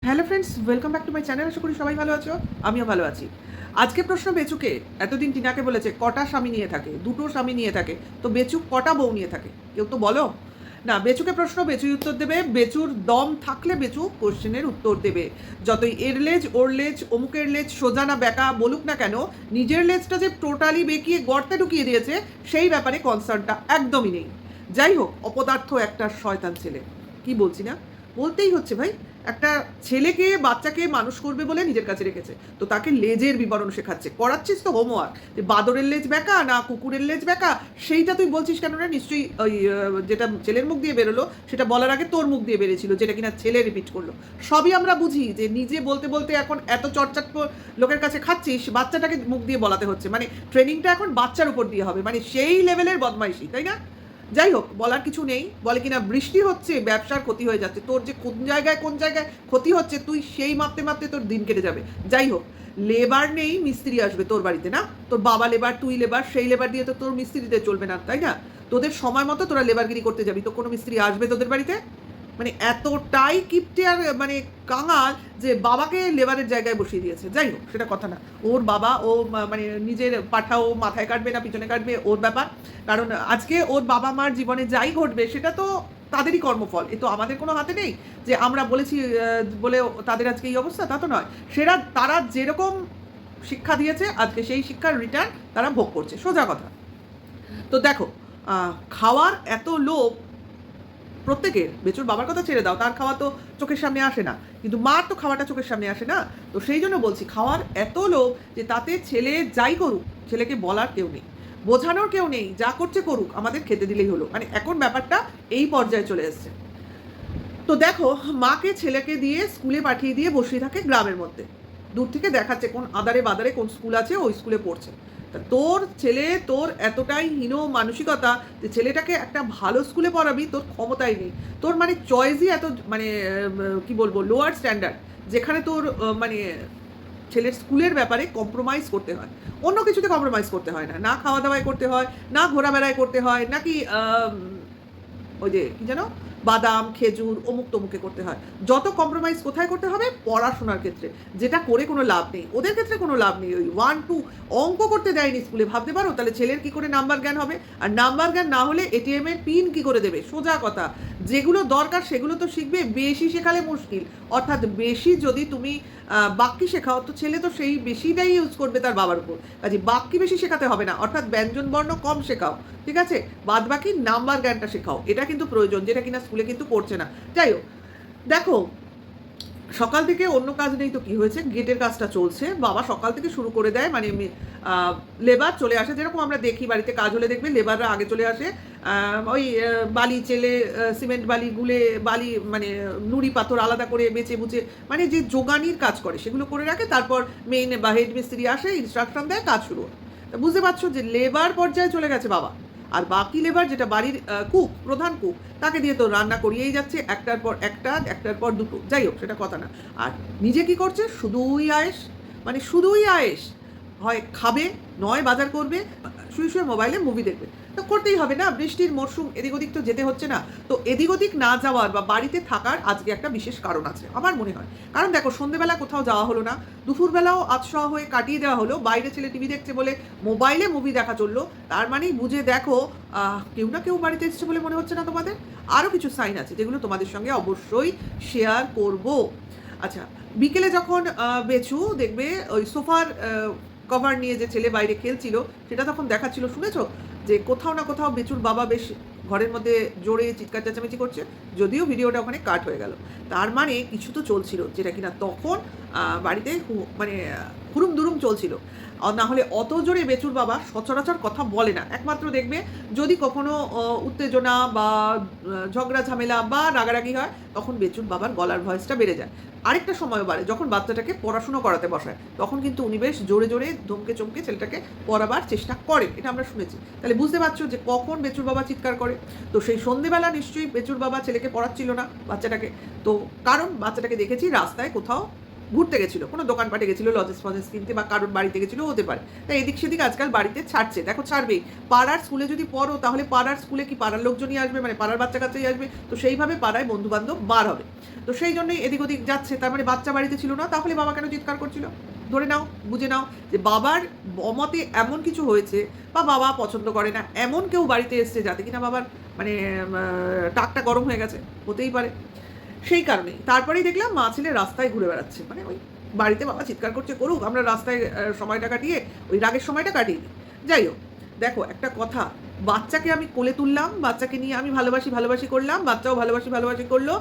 Hello friends, welcome back to my channel. আশা করি সবাই ভালো আছো, আমিও ভালো আছি। আজকে প্রশ্ন বেচুকে। এতদিন টিনাকে বলেছে কটা স্বামী নিয়ে থাকে, দুটো স্বামী নিয়ে থাকে, তো বেচু কটা বউ নিয়ে থাকে কেউ তো বলো না। বেচুকে প্রশ্ন, বেচুই উত্তর দেবে। বেচুর দম থাকলে বেচু কোশ্চেনের উত্তর দেবে। যতই এর লেজ ওর লেজ অমুকের লেজ সোজা না বেঁকা বলুক না কেন, নিজের লেজটা যে টোটালি বেঁকিয়ে গর্তে ঢুকিয়ে দিয়েছে সেই ব্যাপারে কনসার্নটা একদমই নেই। যাই হোক, অপদার্থ একটা শয়তান ছেলে, কি বলছি না, বলতেই হচ্ছে ভাই। একটা ছেলেকে বাচ্চাকে মানুষ করবে বলে নিজের কাছে রেখেছে, তো তাকে লেজের বিবরণ শেখাচ্ছে, করাচ্ছিস তো হোমওয়ার্ক, যে বাদরের লেজ বেঁকা না কুকুরের লেজ বেঁকা সেইটা তুই বলছিস কেন রে? নিশ্চয়ই ওই যেটা ছেলের মুখ দিয়ে বেরোলো সেটা বলার আগে তোর মুখ দিয়ে বেরিয়েছিল, যেটা কিনা ছেলে রিপিট করলো। সবই আমরা বুঝি, যে নিজে বলতে বলতে এখন এত চটচট লোকের কাছে খাচ্ছিস, বাচ্চাটাকে মুখ দিয়ে বলাতে হচ্ছে, মানে ট্রেনিংটা এখন বাচ্চার উপর দিয়ে হবে, মানে সেই লেভেলের বদমাইশি, তাই না? যাই হোক, বলার কিছু নেই। বলে কিনা বৃষ্টি হচ্ছে, ব্যবসার ক্ষতি হয়ে যাচ্ছে, তোর যে কোন জায়গায় ক্ষতি হচ্ছে তুই সেই মাপতে মাপতে তোর দিন কেটে যাবে। যাই হোক, লেবার নেই, মিস্ত্রি আসবে তোর বাড়িতে না? তোর বাবা লেবার, তুই লেবার, সেই লেবার দিয়ে তো তোর মিস্ত্রিতে চলবে না, তাই না? তোদের সময় মতো তোরা লেবারগিরি করতে যাবি, তো কোনো মিস্ত্রি আসবে তোদের বাড়িতে? মানে এতটাই কিপটে আর মানে কাঙাল যে বাবাকে লেবারের জায়গায় বসিয়ে দিয়েছে। যাই হোক, সেটা কথা না। ওর বাবা ও মানে নিজের পাঠাও মাথায় কাটবে না পিছনে কাটবে ওর ব্যাপার। কারণ আজকে ওর বাবা মার জীবনে যাই ঘটবে সেটা তো তাদেরই কর্মফল, এ তো আমাদের কোনো হাতে নেই যে আমরা বলেছি বলে তাদের আজকে এই অবস্থা, তা তো নয়। সেটা তারা যেরকম শিক্ষা দিয়েছে আজকে সেই শিক্ষার রিটার্ন তারা ভোগ করছে, সোজা কথা। তো দেখো, খাওয়ার এত লোভ প্রত্যেকের। বেচুর বাবার কথা ছেড়ে দাও, তার খাওয়া তো চোখের সামনে আসে না, কিন্তু মার তো খাওয়াটা চোখের সামনে আসে না। তো সেই জন্য বলছি, খাওয়ার এত লোভ যে তাতে ছেলে যাই করুক, ছেলেকে বলার কেউ নেই, বোঝানোর কেউ নেই, যা করছে করুক, আমাদের খেতে দিলেই হলো। মানে এখন ব্যাপারটা এই পর্যায়ে চলে এসছে। তো দেখো, মাকে ছেলেকে দিয়ে স্কুলে পাঠিয়ে দিয়ে বসিয়ে থাকে গ্রামের মধ্যে, দূর থেকে দেখাচ্ছে কোন আদারে বাদারে কোন স্কুল আছে, ওই স্কুলে পড়ছে। তা তোর ছেলে, তোর এতটাই হীন মানসিকতা যে ছেলেটাকে একটা ভালো স্কুলে পড়াবি, তোর ক্ষমতাই নেই। তোর মানে চয়েসই এত মানে কি বলবো, লোয়ার স্ট্যান্ডার্ড, যেখানে তোর মানে ছেলের স্কুলের ব্যাপারে কম্প্রোমাইজ করতে হয়, অন্য কিছুতে কম্প্রোমাইজ করতে হয় না, না খাওয়া দাওয়ায় করতে হয়, না ঘোরাবেড়ায় করতে হয়, নাকি ওই যে কি যেন বাদাম খেজুর অমুক তমুকে করতে হয়। যত কম্প্রোমাইজ কোথায় করতে হবে? পড়াশোনার ক্ষেত্রে, যেটা করে কোনো লাভ নেই, ওদের ক্ষেত্রে কোনো লাভ নেই। ওই 1 2 অঙ্ক করতে দেয়নি স্কুলে, ভাবতে পারো? তাহলে ছেলের কি করে নাম্বার জ্ঞান হবে? আর নাম্বার জ্ঞান না হলে এটিএম এর পিন কি করে দেবে? সোজা কথা, যেগুলো দরকার সেগুলো তো শিখবে, বেশি শেখালে মুশকিল। অর্থাৎ বেশি যদি তুমি বাক্যি শেখাও, তো ছেলে তো সেই বেশিটাই ইউজ করবে তার বাবার উপর। কাজে বাক্যি বেশি শেখাতে হবে না, অর্থাৎ ব্যঞ্জন বর্ণ কম শেখাও, ঠিক আছে? বাদ বাকি নাম্বার জ্ঞানটা শেখাও, এটা কিন্তু প্রয়োজন, যেটা কিনা স্কুলে কিন্তু করছে না। যাই হোক, দেখো, সকাল থেকে অন্য কাজ নেই তো কি হয়েছে, গেটের কাজটা চলছে, বাবা সকাল থেকে শুরু করে দেয়। মানে লেবার চলে আসে, যেরকম আমরা দেখি বাড়িতে কাজ হলে দেখবে লেবাররা আগে চলে আসে, ওই বালি চেলে সিমেন্ট বালি গুলে বালি মানে নুড়ি পাথর আলাদা করে বেচে বুচে, মানে যে যোগানির কাজ করে সেগুলো করে রাখে, তারপর মেইন বা হেড মিস্ত্রি আসে, ইনস্ট্রাকশন দেয়, কাজ শুরু হয়। তা বুঝতে পারছো যে লেবার পর্যায়ে চলে গেছে বাবা। আর বাকি লেবার, যেটা বাড়ির কুক, প্রধান কুক, তাকে দিয়ে তো রান্না করিয়েই যাচ্ছে, একটার পর একটা, একটার পর দুটো। যাই হোক, সেটা কথা না। আর নিজে কি করছে? শুধুই আয়েস, মানে শুধুই আয়েস। হয় খাবে, নয় বাজার করবে, শুয়ে শুয়ে মোবাইলে মুভি দেখবে। তো করতেই হবে না, বৃষ্টির মরশুম, এদিক ওদিক তো যেতে হচ্ছে না। তো এদিক ওদিক না যাওয়ার বা বাড়িতে থাকার আজকে একটা বিশেষ কারণ আছে আমার মনে হয়। কারণ দেখো, সন্ধেবেলা কোথাও যাওয়া হলো না, দুপুরবেলাও আতশোয়া হয়ে কাটিয়ে দেওয়া হলো, বাইরে ছেলে টিভি দেখছে বলে মোবাইলে মুভি দেখা চললো। তার মানেই বুঝে দেখো, কেউ না কেউ বাড়িতে এসছে বলে মনে হচ্ছে না তোমাদের? আরও কিছু সাইন আছে যেগুলো তোমাদের সঙ্গে অবশ্যই শেয়ার করব। আচ্ছা, বিকেলে যখন বেচু দেখবে ওই সোফার কভার নিয়ে যে ছেলে বাইরে খেলছিল, সেটা তখন দেখাচ্ছিল, শুনেছো যে কোথাও না কোথাও বেচুর বাবা বেশ ঘরের মধ্যে জোরে চিৎকার চেঁচামেচি করছে, যদিও ভিডিওটা ওখানে কাট হয়ে গেল। তার মানে কিছু তো চলছিল, যেটা কিনা তখন বাড়িতে মানে হুড়ুম দুরুম চলছিল। না হলে অত জোরে বেচুর বাবা সচরাচর কথা বলে না। একমাত্র দেখবে যদি কখনো উত্তেজনা বা ঝগড়া ঝামেলা বা রাগারাগি হয়, তখন বেচুর বাবার গলার ভয়েসটা বেড়ে যায়। আরেকটা সময় বাড়ে যখন বাচ্চাটাকে পড়াশুনো করাতে বসায়, তখন কিন্তু উনি বেশ জোরে জোরে ধমকে চমকে ছেলেটাকে পড়াবার চেষ্টা করেন, এটা আমরা শুনেছি। তাহলে বুঝতে পারছো যে কখন বেচুর বাবা চিৎকার করে। তো সেই সন্ধেবেলা নিশ্চয়ই বেচুর বাবা ছেলেকে পড়াচ্ছিল না বাচ্চাটাকে, তো কারণ বাচ্চাটাকে দেখেছি রাস্তায় কোথাও ঘুরতে গেছিলো, কোনো দোকানপাটে গেছিলো লজেস ফজেস কিনতে, বা কারোর বাড়িতে গেছিলো, হতে পারে। তাই এদিক সেদিক আজকাল বাড়িতে ছাড়ছে, দেখো ছাড়বেই। পাড়ার স্কুলে যদি পড়ো তাহলে পাড়ার স্কুলে কি পাড়ার লোকজনই আসবে, মানে পাড়ার বাচ্চা কাচ্চাই আসবে, তো সেইভাবে পাড়ায় বন্ধুবান্ধব বার হবে। তো সেই জন্যই এদিক ওদিক যাচ্ছে, তার মানে বাচ্চা বাড়িতে ছিল না, তাহলে বাবা কেন চিৎকার করছিল? ধরে নাও, বুঝে নাও যে বাবার অমতে এমন কিছু হয়েছে, বা বাবা পছন্দ করে না এমন কেউ বাড়িতে এসছে যাতে কিনা বাবার মানে টাকটা গরম হয়ে গেছে, হতেই পারে। সেই কারণেই তারপরেই দেখলাম মা ছেলে রাস্তায় ঘুরে বেড়াচ্ছে, মানে ওই বাড়িতে বাবা চিৎকার করছে করুক, আমরা রাস্তায় সময়টা কাটিয়ে ওই রাগের সময়টা কাটিয়ে দিই। যাই হোক, দেখো একটা কথা, বাচ্চাকে আমি কোলে তুললাম, বাচ্চাকে নিয়ে আমি ভালোবাসি ভালোবাসি করলাম, বাচ্চাও ভালোবাসি ভালোবাসি করলো,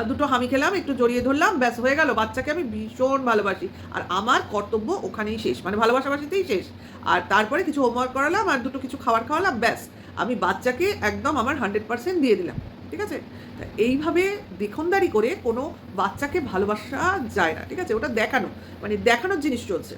দুটো হামি খেলাম, একটু জড়িয়ে ধরলাম, ব্যাস হয়ে গেল। বাচ্চাকে আমি ভীষণ ভালোবাসি, আর আমার কর্তব্য ওখানেই শেষ, মানে ভালোবাসাবাসিতেই শেষ। আর তারপরে কিছু হোমওয়ার্ক করালাম আর দুটো কিছু খাবার খাওয়ালাম, ব্যাস আমি বাচ্চাকে একদম আমার 100% দিয়ে দিলাম, ঠিক আছে? এইভাবে দেখনদারি করে কোনো বাচ্চাকে ভালোবাসা যায় না, ঠিক আছে? ওটা দেখানো, মানে দেখানোর জিনিস চলছে।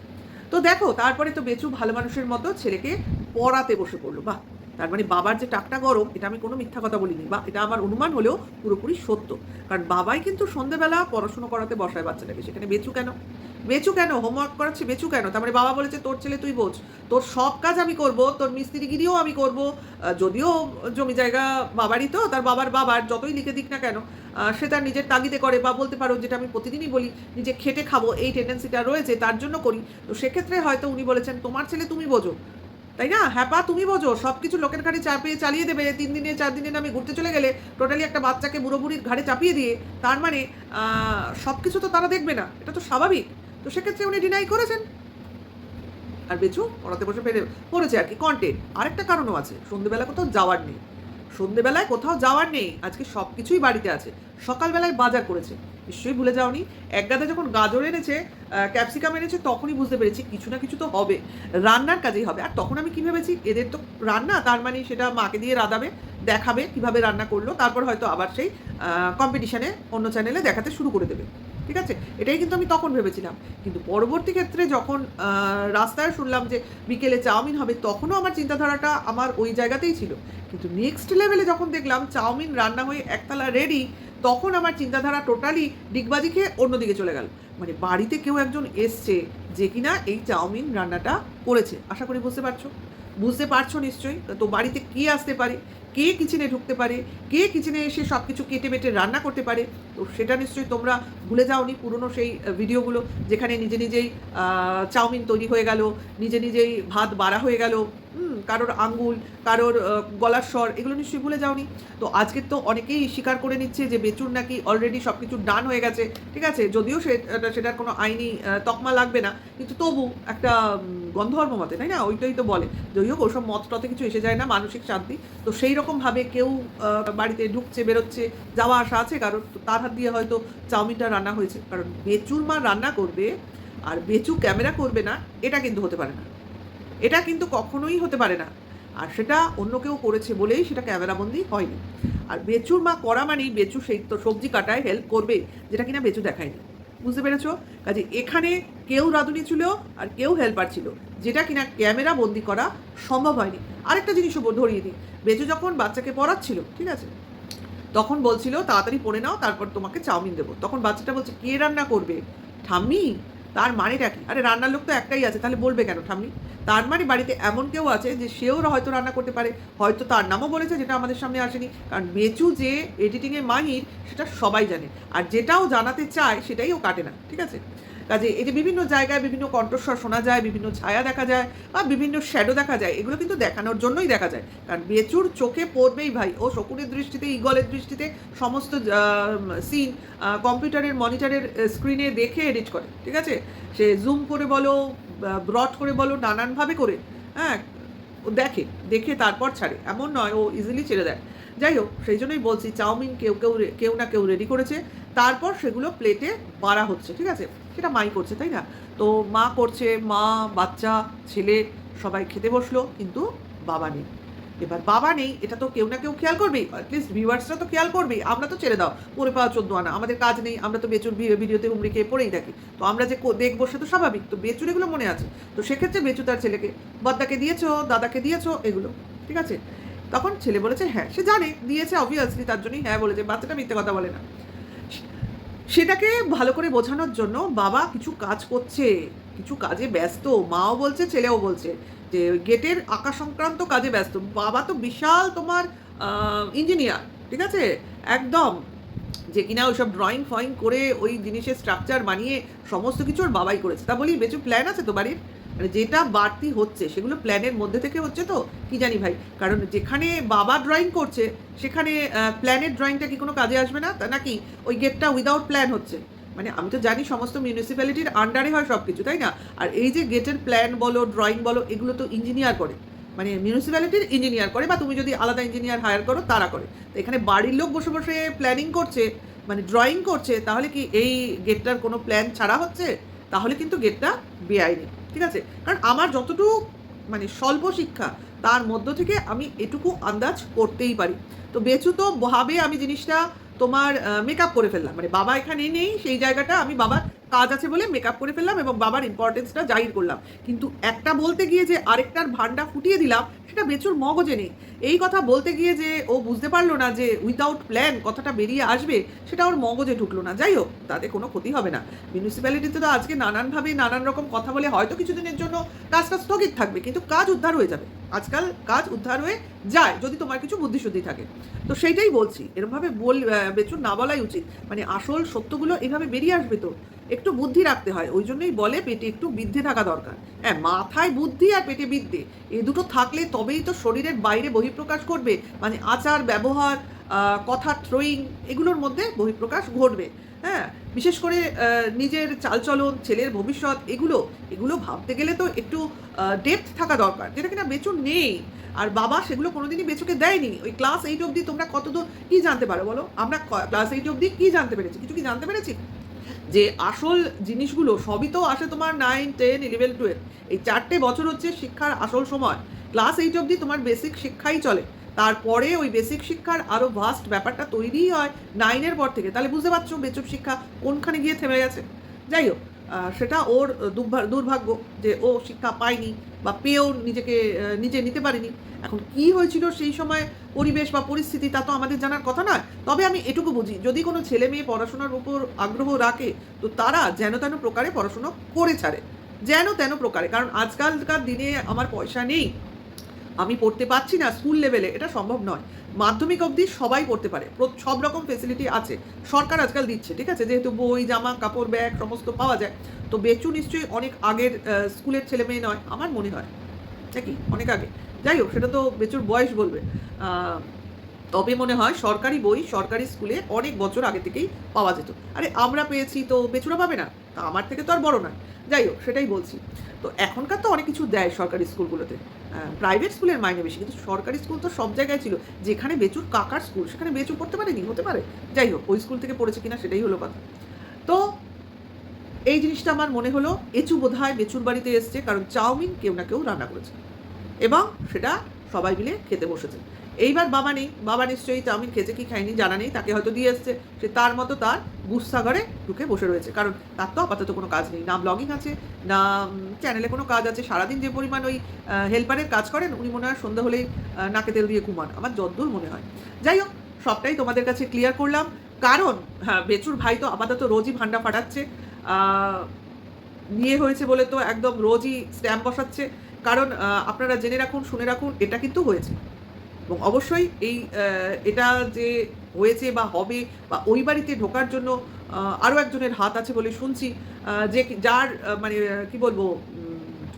তো দেখো, তারপরে তো বেচু ভালো মানুষের মতো ছেলেকে পড়াতে বসে পড়লো। বাহ, তার মানে বাবার যে টাকটা গরম, এটা আমি কোনো মিথ্যা কথা বলিনি, বা এটা আমার অনুমান হলেও পুরোপুরি সত্য। কারণ বাবাই কিন্তু সন্ধ্যেবেলা পড়াশুনো করাতে বসায় বাচ্চাটাকে, সেখানে বেচু কেন? বেচু কেন হোমওয়ার্ক করাচ্ছে? বেচু কেন? তার মানে বাবা বলেছে তোর ছেলে তুই বোঝ, তোর সব কাজ আমি করব, তোর মিস্ত্রিগিরিও আমি করব। যদিও জমি জায়গা বাবারই, তো তার বাবার যতই লিখে দিক না কেন, সে তার নিজের তাগিদে করে, বা বলতে পারো যেটা আমি প্রতিদিনই বলি, নিজে খেটে খাবো এই টেন্ডেন্সিটা রয়েছে, তার জন্য করি। তো সেক্ষেত্রে হয়তো উনি বলেছেন তোমার ছেলে তুমি বোঝো, তাই না? হ্যাঁ পা, তুমি বোঝো, সব কিছু লোকের ঘাড়ে চাপিয়ে চালিয়ে দেবে, 3 দিনে 4 দিনে আমি ঘুরতে চলে গেলে টোটালি একটা বাচ্চাকে বুড়ো বুড়ির ঘাড়ে চাপিয়ে দিয়ে, তার মানে সব কিছু তো তারা দেখবে না, এটা তো স্বাভাবিক। তো সেক্ষেত্রে উনি ডিনাই করেছেন, আর বেচু পড়াতে বসে পড়েছে আর কি, কন্টেন্ট। আরেকটা কারণও আছে, সন্ধ্যেবেলা কোথাও যাওয়ার নেই, সন্ধ্যেবেলায় কোথাও যাওয়ার নেই, আজকে সব কিছুই বাড়িতে আছে। সকালবেলায় বাজার করেছে, নিশ্চয়ই ভুলে যাওনি। এক গাদা যখন গাজর এনেছে, ক্যাপসিকাম এনেছে, তখনই বুঝতে পেরেছি কিছু না কিছু তো হবে, রান্নার কাজেই হবে। আর তখন আমি কী ভেবেছি, এদের তো রান্না, তার মানে সেটা মাকে দিয়ে রাঁধাবে, দেখাবে কিভাবে রান্না করলো, তারপর হয়তো আবার সেই কম্পিটিশানে অন্য চ্যানেলে দেখাতে শুরু করে দেবে, ঠিক আছে? এটাই কিন্তু আমি তখন ভেবেছিলাম। কিন্তু পরবর্তী ক্ষেত্রে যখন রাস্তায় শুনলাম যে বিকেলে চাউমিন হবে, তখনও আমার চিন্তাধারাটা আমার ওই জায়গাতেই ছিল। কিন্তু নেক্সট লেভেলে যখন দেখলাম চাউমিন রান্না হয়ে একতলা রেডি, তখন আমার চিন্তাধারা টোটালি ডিগবাজি খেয়ে অন্যদিকে চলে গেল। মানে বাড়িতে কেউ একজন এসছে যে কিনা এই চাউমিন রান্নাটা করেছে। আশা করি বুঝতে পারছো নিশ্চয়ই। তো বাড়িতে কে আসতে পারে, কে কিচেনে ঢুকতে পারে, কে কিচেনে এসে সব কিছু কেটে বেটে রান্না করতে পারে, তো সেটা নিশ্চয়ই তোমরা ভুলে যাওনি পুরনো সেই ভিডিওগুলো, যেখানে নিজে নিজেই চাউমিন তৈরি হয়ে গেল, নিজে নিজেই ভাত বাড়া হয়ে গেল, কারোর আঙ্গুল, কারোর গলার স্বর, এগুলো নিশ্চয়ই ভুলে যাওনি। তো আজকে তো অনেকেই স্বীকার করে নিচ্ছে যে বেচুর নাকি অলরেডি সব কিছু ডান হয়ে গেছে, ঠিক আছে? যদিও সেটার কোনো আইনি তকমা লাগবে না, কিন্তু তবু একটা গন্ধর্ব মতে, তাই না? ওইটাই তো বলে। যাই হোক, ওসব মতটাতে কিছু এসে যায় না, মানসিক শান্তি। তো সেই রকমভাবে কেউ বাড়িতে ঢুকছে বেরোচ্ছে, যাওয়া আসা আছে কারোর, তো তার হাত দিয়ে হয়তো চাউমিনটা রান্না হয়েছে। কারণ বেচুর মা রান্না করবে আর বেচু ক্যামেরা করবে না, এটা কিন্তু হতে পারে না, এটা কিন্তু কখনোই হতে পারে না। আর সেটা অন্য কেউ করেছে বলেই সেটা ক্যামেরাবন্দি হয়নি। আর বেচুর মা করা মানেই বেচু সেই তো সবজি কাটায় হেল্প করবে, যেটা কিনা বেচু দেখায়নি। বুঝতে পেরেছ? কাজে এখানে কেউ রাঁধুনি ছিল আর কেউ হেল্পার ছিল, যেটা কিনা ক্যামেরা বন্দি করা সম্ভব হয়নি। আরেকটা জিনিসও ধরিয়ে দিই, বেচু যখন বাচ্চাকে পড়াচ্ছিল, ঠিক আছে, তখন বলছিল তাড়াতাড়ি পড়ে নাও, তারপর তোমাকে চাউমিন দেবো। তখন বাচ্চাটা বলছে কে রান্না করবে? ঠাম্মি। তার মানেটা কি? আরে রান্নার লোক তো একটাই আছে, তাহলে বলবে কেন ঠাম্মি? তার মানে বাড়িতে এমন কেউ আছে যে সেও হয়তো রান্না করতে পারে, হয়তো তার নামও বলেছে, যেটা আমাদের সামনে আসেনি। কারণ বেচু যে এডিটিংয়ে মাহির সেটা সবাই জানে, আর যেটাও জানাতে চায় সেটাই ও কাটে না, ঠিক আছে? কাজে এই যে বিভিন্ন জায়গায় বিভিন্ন কণ্ঠস্বর শোনা যায়, বিভিন্ন ছায়া দেখা যায়, বা বিভিন্ন শ্যাডো দেখা যায়, এগুলো কিন্তু দেখানোর জন্যই দেখা যায়। কারণ বেচুর চোখে পড়বেই ভাই, ও শকুনের দৃষ্টিতে, ঈগলের দৃষ্টিতে সমস্ত সিন কম্পিউটারের মনিটরের স্ক্রিনে দেখে এডিট করে, ঠিক আছে? সে জুম করে বলো, ব্রড করে বলো, নানানভাবে করে, হ্যাঁ, ও দেখে তারপর ছাড়ে, এমন নয় ও ইজিলি ছেড়ে দেয়। যাই হোক, সেই জন্যই বলছি চাউমিন কেউ না কেউ রেডি করেছে, তারপর সেগুলো প্লেটে বাড়া হচ্ছে, ঠিক আছে? সেটা মাই করছে, তাই না? তো মা করছে, মা, বাচ্চা, ছেলে সবাই খেতে বসলো, কিন্তু বাবা নেই। এবার বাবা নেই, এটা তো কেউ না কেউ খেয়াল করবেই, অ্যাটলিস্ট ভিউয়ার্সরা তো খেয়াল করবেই। আমরা তো ছেড়ে দাও, পরে পাওয়া 14 আনা, আমাদের কাজ নেই, আমরা তো বেচুর ভিডিওতে হুমড়ি খেয়ে পড়েই থাকি। তো আমরা যে দেখবো সে তো স্বাভাবিক, তো বেচুর এগুলো মনে আছে। তো সেক্ষেত্রে বেচু তার ছেলেকে বদ্দাকে দিয়েছো, দাদাকে দিয়েছো, এগুলো, ঠিক আছে? তখন ছেলে বলেছে হ্যাঁ, সে জানে দিয়েছে, অবভিয়াসলি, তার জন্যই হ্যাঁ বলেছে, বাচ্চাটা মিথ্যে কথা বলে না। সেটাকে ভালো করে বোঝানোর জন্য বাবা কিছু কাজ করছে, কিছু কাজে ব্যস্ত। মাও বলছে, ছেলেও বলছে যে গেটের আঁকা সংক্রান্ত কাজে ব্যস্ত। বাবা তো বিশাল তোমার ইঞ্জিনিয়ার, ঠিক আছে? একদম যে কিনা ওইসব ড্রয়িং ফয়িং করে ওই জিনিসের স্ট্রাকচার বানিয়ে সমস্ত কিছু ওর বাবাই করেছে। তা বলি বেচু প্ল্যান আছে তো বাড়ির? মানে যেটা বাড়তি হচ্ছে সেগুলো প্ল্যানের মধ্যে থেকে হচ্ছে তো? কি জানি ভাই, কারণ যেখানে বাবা ড্রয়িং করছে সেখানে প্ল্যানের ড্রয়িংটা কি কোনো কাজে আসবে না? তা নাকি ওই গেটটা উইদাউট প্ল্যান হচ্ছে? মানে আমি তো জানি সমস্ত মিউনিসিপ্যালিটির আন্ডারে হয় সব কিছু, তাই না? আর এই যে গেটের প্ল্যান বলো, ড্রয়িং বলো, এগুলো তো ইঞ্জিনিয়ার করে, মানে মিউনিসিপ্যালিটির ইঞ্জিনিয়ার করে, বা তুমি যদি আলাদা ইঞ্জিনিয়ার হায়ার করো তারা করে। তো এখানে বাড়ির লোক বসে বসে প্ল্যানিং করছে, মানে ড্রয়িং করছে, তাহলে কি এই গেটটার কোনো প্ল্যান ছাড়া হচ্ছে? তাহলে কিন্তু গেটটা বেআইনি, ঠিক আছে? কারণ আমার যতটুকু মানে স্বল্প শিক্ষা তার মধ্য থেকে আমি এটুকু আন্দাজ করতেই পারি। তো বেচু তো ভাবে আমি জিনিসটা তোমার মেকআপ করে ফেললাম, মানে বাবা এখানে নেই সেই জায়গাটা আমি বাবার কাজ আছে বলে মেকআপ করে ফেললাম এবং বাবার ইম্পর্টেন্সটা জাহির করলাম। কিন্তু একটা বলতে গিয়ে যে আরেকটার ভান্ডা ফুটিয়ে দিলাম, সেটা বেচুর মগজে নেই। এই কথা বলতে গিয়ে যে ও বুঝতে পারলো না যে উইদাউট প্ল্যান কথাটা বেরিয়ে আসবে, সেটা ওর মগজে ঢুকলো না। যাই হোক, তাতে কোনো ক্ষতি হবে না। মিউনিসিপ্যালিটিতে তো আজকে নানানভাবে নানান রকম কথা বলে হয়তো কিছুদিনের জন্য কাজটা স্থগিত থাকবে, কিন্তু কাজ উদ্ধার হয়ে যাবে। আজকাল কাজ উদ্ধার হয়ে যায় যদি তোমার কিছু বুদ্ধিশুদ্ধি থাকে। তো সেইটাই বলছি, এরমভাবে বেচুর না বলাই উচিত। মানে আসল সত্যগুলো এইভাবে বেরিয়ে আসবে তো, একটু বুদ্ধি রাখতে হয়। ওই জন্যই বলে পেটে একটু বিদ্যে থাকা দরকার। হ্যাঁ, মাথায় বুদ্ধি আর পেটে বিদ্যে, এই দুটো থাকলে তবেই তো শরীরের বাইরে বহিঃপ্রকাশ করবে। মানে আচার ব্যবহার, কথা থ্রোয়িং, এগুলোর মধ্যে বহিঃপ্রকাশ ঘটবে। হ্যাঁ, বিশেষ করে নিজের চালচলন, ছেলের ভবিষ্যৎ, এগুলো এগুলো ভাবতে গেলে তো একটু ডেপথ থাকা দরকার, যেটা কিনা বেচু নেই। আর বাবা সেগুলো কোনোদিনই বেচুকে দেয়নি। ওই ক্লাস 8 অবধি তোমরা কতদূর কী জানতে পারো বলো? আমরা ক্লাস 8 অবধি কী জানতে পেরেছি? কিছু কি জানতে পেরেছি? যে আসল জিনিসগুলো সবই তো আসে তোমার 9, 10, 11, 12, এই 4টে বছর হচ্ছে শিক্ষার আসল সময়। ক্লাস 8 অবধি তোমার বেসিক শিক্ষাই চলে। তারপরে ওই বেসিক শিক্ষার আরও ভাস্ট ব্যাপারটা তৈরিই হয় 9-এর পর থেকে। তাহলে বুঝতে পারছো বেসিক শিক্ষা কোনখানে গিয়ে থেমে গেছে। যাই হোক, সেটা ওর দুর্ভাগ্য যে ও শিক্ষা পায়নি বা পেয়েও নিজে নিতে পারেনি। এখন কি হয়েছিল সেই সময় পরিবেশ বা পরিস্থিতি, তা তো আমাদের জানার কথা নয়। তবে আমি এটুকু বুঝি, যদি কোনো ছেলে মেয়ে পড়াশোনার উপর আগ্রহ রাখে তো তারা যেন তেন প্রকারে পড়াশুনো করে ছাড়ে, যেন তেন প্রকারে। কারণ আজকালকার দিনে আমার পয়সা নেই, আমি পড়তে পারছি না স্কুল লেভেলে, এটা সম্ভব নয়। মাধ্যমিক অবধি সবাই পড়তে পারে, সব রকম ফেসিলিটি আছে, সরকার আজকাল দিচ্ছে, ঠিক আছে? যেহেতু বই, জামা কাপড়, ব্যাগ সমস্ত পাওয়া যায়। তো বেচু নিশ্চয়ই অনেক আগের স্কুলের ছেলে মেয়ে নয়, আমার মনে হয় নাকি অনেক আগে। যাই হোক, সেটা তো বেচুর বয়স বলবে। তবে মনে হয় সরকারি বই সরকারি স্কুলে অনেক বছর আগে থেকেই পাওয়া যেত। আরে আমরা পেয়েছি, তো বেচুরা পাবে না? তা আমার থেকে তো আর বড় নয়। যাই হোক, সেটাই বলছি। তো এখনকার তো অনেক কিছু দেয় সরকারি স্কুলগুলোতে। প্রাইভেট স্কুলের মাইনে বেশি, কিন্তু সরকারি স্কুল তো সব জায়গায় ছিল। যেখানে বেচুর কাকার স্কুল সেখানে বেচু পড়তে পারেনি, হতে পারে। যাই হোক, ওই স্কুল থেকে পড়েছে কিনা সেটাই হলো কথা। তো এই জিনিসটা আমার মনে হলো এচু বোধহয় বেচুর বাড়িতে এসছে, কারণ চাউমিন কেউ না কেউ রান্না করেছে এবং সেটা সবাই মিলে খেতে বসেছে। এইবার বাবা নেই, বাবা নিশ্চয়ই চাউমিন খেয়েছে কি খায়নি জানা নেই, তাকে হয়তো দিয়ে এসছে। সে তার মতো তার গুস্সাঘরে ঢুকে বসে রয়েছে, কারণ তার তো আপাতত কোনো কাজ নেই, না ব্লগিং আছে না চ্যানেলে কোনো কাজ আছে। সারাদিন যে পরিমাণ ওই হেল্পারের কাজ করেন, উনি মনে হয় সন্ধ্যা হলেই নাকে তেল দিয়ে ঘুমান, আমার যদ্দূর মনে হয়। যাই হোক, সবটাই তোমাদের কাছে ক্লিয়ার করলাম। কারণ হ্যাঁ, বেচুর ভাই তো আপাতত রোজই ভান্ডা ফাটাচ্ছে, বিয়ে হয়েছে বলে তো একদম রোজই স্ট্যাম্প বসাচ্ছে। কারণ আপনারা জেনে রাখুন, শুনে রাখুন, এটা কিন্তু হয়েছে এবং অবশ্যই এটা যে হয়েছে বা হবে বা ওই বাড়িতে ঢোকার জন্য আরও একজনের হাত আছে বলে শুনছি, যে যার মানে কি বলবো,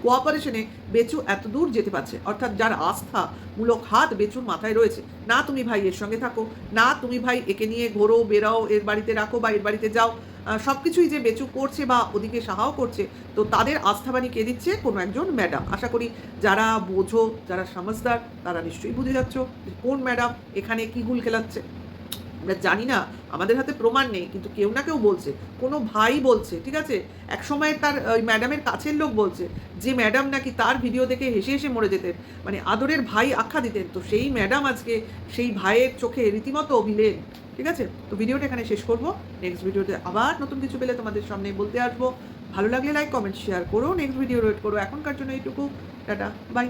কোঅপারেশনে বেচু এত দূর যেতে পারছে, অর্থাৎ যার আস্থামূলক হাত বেচুর মাথায় রয়েছে। না তুমি ভাই এর সঙ্গে থাকো, না তুমি ভাই একে নিয়ে ঘোরো বেরাও, এর বাড়িতে রাখো বা এর বাড়িতে যাও, সব কিছুই যে বেচু করছে বা ওদিকে সাহাও করছে, তো তাদের আস্থাবাণী কে দিচ্ছে? কোনো একজন ম্যাডাম। আশা করি যারা বোঝো, যারা সমঝদার, তারা নিশ্চয়ই বুঝে যাচ্ছ কোন ম্যাডাম এখানে কী গুল খেলাচ্ছে। আমরা জানি না, আমাদের হাতে প্রমাণ নেই, কিন্তু কেউ না কেউ বলছে, কোনো ভাই বলছে, ঠিক আছে? এক সময় তার ওই ম্যাডামের কাছের লোক বলছে যে ম্যাডাম নাকি তার ভিডিও দেখে হেসে হেসে মরে যেতেন, মানে আদরের ভাই আখ্যা দিতেন। তো সেই ম্যাডাম আজকে সেই ভাইয়ের চোখে রীতিমতো অভিলেন, ঠিক আছে? তো ভিডিওটা এখানে শেষ করবো। নেক্সট ভিডিওতে আবার নতুন কিছু পেলে তোমাদের সামনে বলতে আসবো। ভালো লাগলে লাইক, কমেন্ট, শেয়ার করো। নেক্সট ভিডিও ওয়েট করো। এখনকার জন্য এইটুকু, টাটা, বাই।